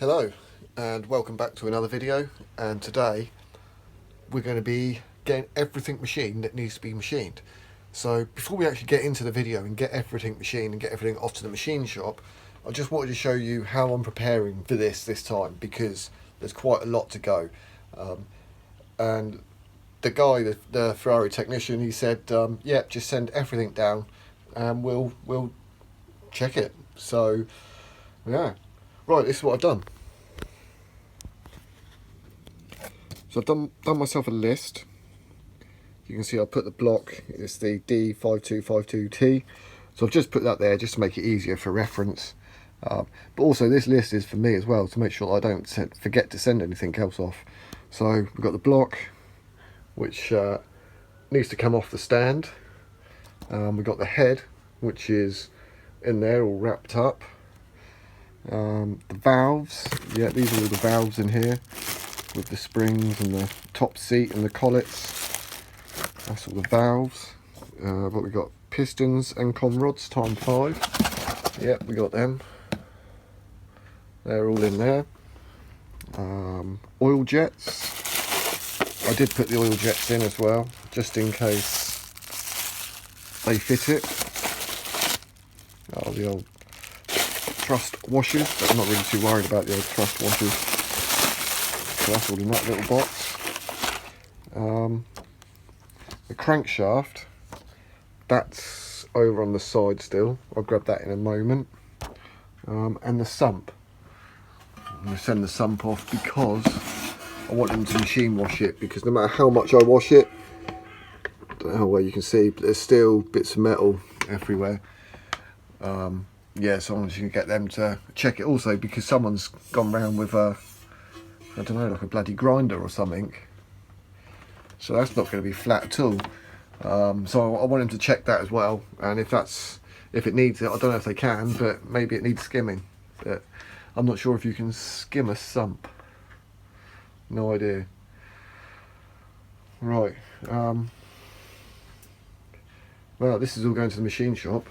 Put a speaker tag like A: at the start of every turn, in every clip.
A: Hello and welcome back to another video, and today we're going to be getting everything machined that needs to be machined. So before we actually get into the video and get everything machined and get everything off to the machine shop, I just wanted to show you how I'm preparing for this time, because there's quite a lot to go. And the guy, the Ferrari technician, he said, yeah, just send everything down and we'll check it. So yeah, right, this is what I've done. So I've done myself a list. You can see I put the block, it's the D5252T. So I've just put that there just to make it easier for reference. But also this list is for me as well, to make sure that I don't forget to send anything else off. So we've got the block, which needs to come off the stand. We've got the head, which is in there all wrapped up. The valves, yeah, these are all the valves in here, with the springs and the top seat and the collets. That's all the valves. But we've got pistons and con rods ×5. Yep, we got them. They're all in there. Oil jets. I did put the oil jets in as well, just in case they fit it. Oh, the old thrust washers, but I'm not really too worried about the old thrust washers. So that's all in that little box. The crankshaft, that's over on the side still. I'll grab that in a moment. And the sump. I'm going to send the sump off because I want them to machine wash it, because no matter how much I wash it, I don't know how well you can see, but there's still bits of metal everywhere. Yeah, so I'm just going to get them to check it also, because someone's gone round with a, I don't know, like a bloody grinder or something. So that's not going to be flat at all. So I want him to check that as well, and if it needs it, I don't know if they can, but maybe it needs skimming. But I'm not sure if you can skim a sump. No idea. Right. Well, this is all going to the machine shop,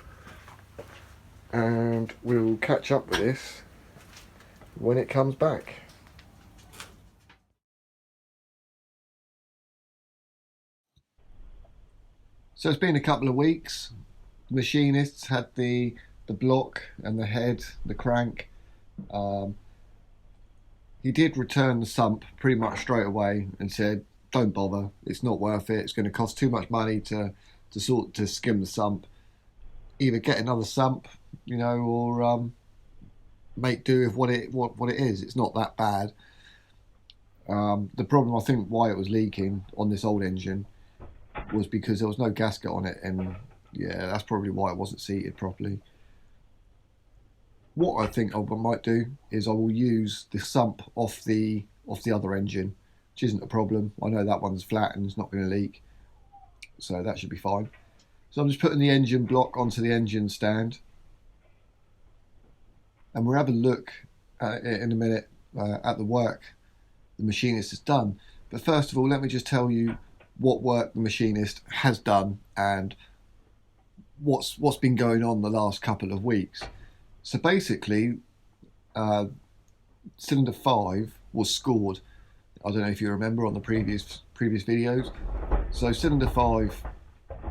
A: and we'll catch up with this when it comes back. So it's been a couple of weeks. The machinists had the block and the head, the crank. He did return the sump pretty much straight away and said, don't bother, it's not worth it, it's going to cost too much money to skim the sump. Either get another sump, you know, or make do with what it is. It's not that bad. The problem, I think, why it was leaking on this old engine was because there was no gasket on it, and yeah, that's probably why it wasn't seated properly. What I think I might do is I will use the sump off the other engine, which isn't a problem. I know that one's flat and it's not going to leak, so that should be fine. So I'm just putting the engine block onto the engine stand, and we'll have a look in a minute at the work the machinist has done. But first of all, let me just tell you what work the machinist has done and what's been going on the last couple of weeks. So basically, cylinder 5 was scored. I don't know if you remember on the previous videos. So cylinder 5,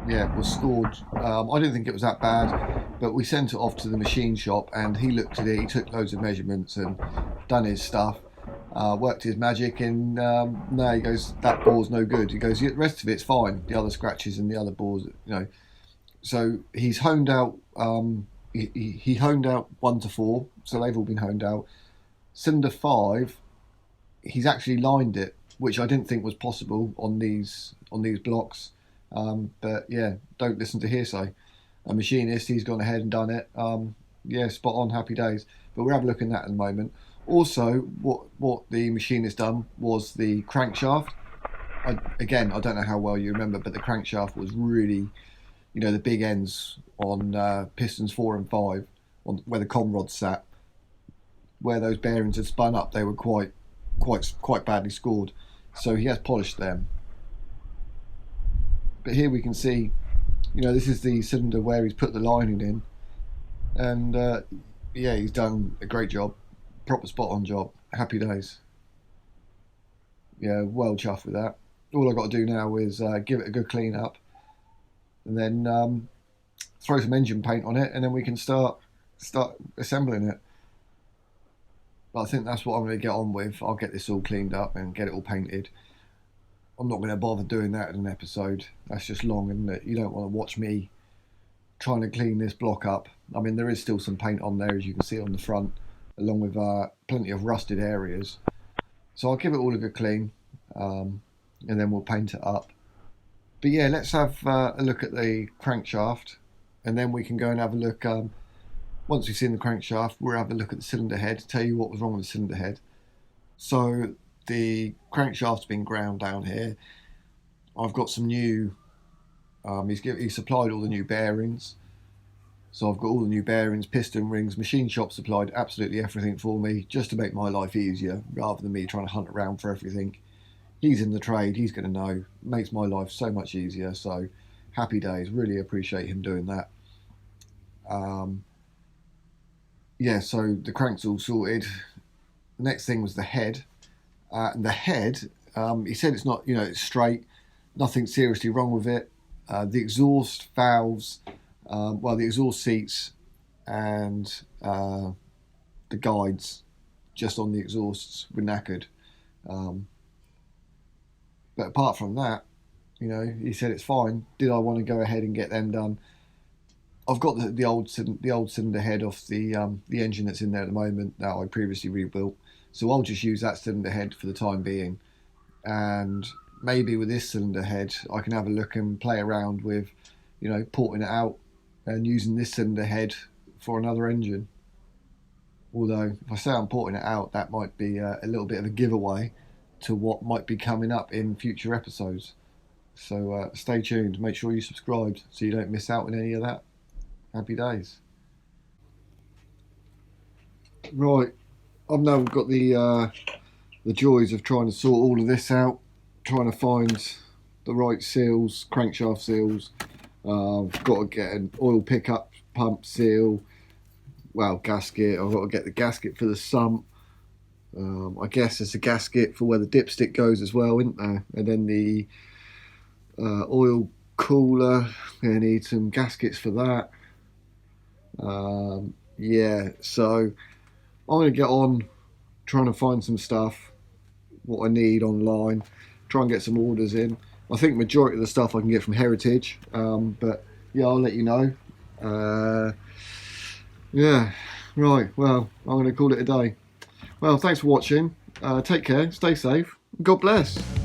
A: yeah, was scored. I didn't think it was that bad, but we sent it off to the machine shop, and he looked at it. He took loads of measurements and done his stuff. Worked his magic, and no, he goes, that bore's no good. He goes, the rest of it's fine, the other scratches and the other bores, you know. So he's honed out, he honed out 1 to 4, so they've all been honed out. Cylinder 5, he's actually lined it, which I didn't think was possible on these blocks. But yeah, don't listen to hearsay. A machinist, he's gone ahead and done it. Yeah, spot on, happy days. But we'll have a look in that in a moment. Also, what the machinist done was the crankshaft. Again, I don't know how well you remember, but the crankshaft was really, you know, the big ends on pistons 4 and 5, on where the con rods sat, where those bearings had spun up, they were quite badly scored. So he has polished them. But here we can see, you know, this is the cylinder where he's put the lining in, and yeah, he's done a great job. proper spot on job. Happy days. Yeah, well chuffed with that. All I've got to do now is give it a good clean up, and then throw some engine paint on it, and then we can start assembling it. But I think that's what I'm going to get on with. I'll get this all cleaned up and get it all painted. I'm not going to bother doing that in an episode. That's just long, isn't it? You don't want to watch me trying to clean this block up. I mean, there is still some paint on there, as you can see on the front, along with plenty of rusted areas. So I'll give it all a good clean, and then we'll paint it up. But yeah, let's have a look at the crankshaft, and then we can go and have a look. Once we've seen the crankshaft, we'll have a look at the cylinder head, tell you what was wrong with the cylinder head. So the crankshaft's been ground down here. I've got some new, he supplied all the new bearings. So I've got all the new bearings, piston rings, machine shop supplied absolutely everything for me, just to make my life easier, rather than me trying to hunt around for everything. He's in the trade, he's going to know, makes my life so much easier, so happy days, really appreciate him doing that. Yeah, so the crank's all sorted. The next thing was the head. And the head, he said it's not, it's straight, nothing seriously wrong with it. The exhaust valves, the exhaust seats and the guides just on the exhausts were knackered. But apart from that, he said it's fine. Did I want to go ahead and get them done? I've got the old cylinder head off the engine that's in there at the moment that I previously rebuilt. So I'll just use that cylinder head for the time being. And maybe with this cylinder head, I can have a look and play around with, porting it out and using this cylinder head for another engine. Although, if I say I'm porting it out, that might be a little bit of a giveaway to what might be coming up in future episodes. So stay tuned. Make sure you subscribed so you don't miss out on any of that. Happy days. Right, I've now got the joys of trying to sort all of this out, trying to find the right seals, crankshaft seals. I've got to get an oil pickup pump seal, gasket. I've got to get the gasket for the sump. I guess there's a gasket for where the dipstick goes as well, isn't there? And then the oil cooler, I need some gaskets for that. Yeah, so I'm going to get on trying to find some stuff, what I need online, try and get some orders in. I think majority of the stuff I can get from Heritage, but yeah, I'll let you know. Yeah, right, well, I'm going to call it a day. Well, thanks for watching. Take care, stay safe, God bless.